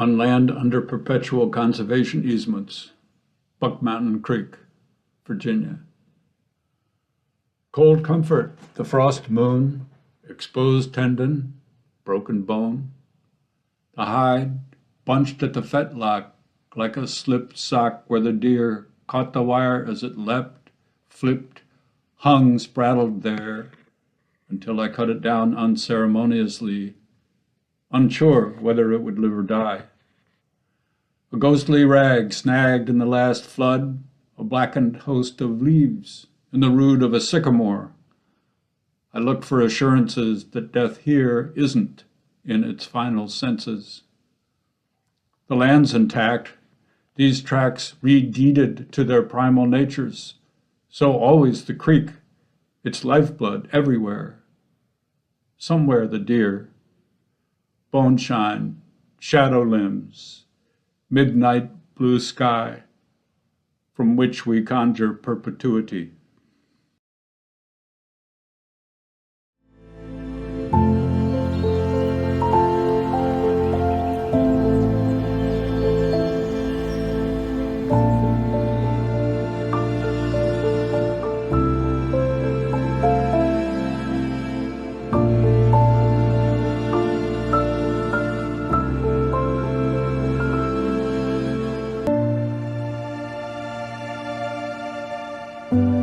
on land under perpetual conservation easements, Buck Mountain Creek, Virginia. Cold comfort, the frost moon, exposed tendon, broken bone, the hide bunched at the fetlock like a slipped sock where the deer caught the wire as it leapt, flipped, hung spraddled there until I cut it down unceremoniously, unsure whether it would live or die. A ghostly rag snagged in the last flood, a blackened host of leaves in the root of a sycamore. I look for assurances that death here isn't in its final senses. The land's intact, these tracks redeeded to their primal natures, so always the creek, its lifeblood everywhere. Somewhere the deer, bone shine, shadow limbs, midnight blue sky, from which we conjure perpetuity. Thank you.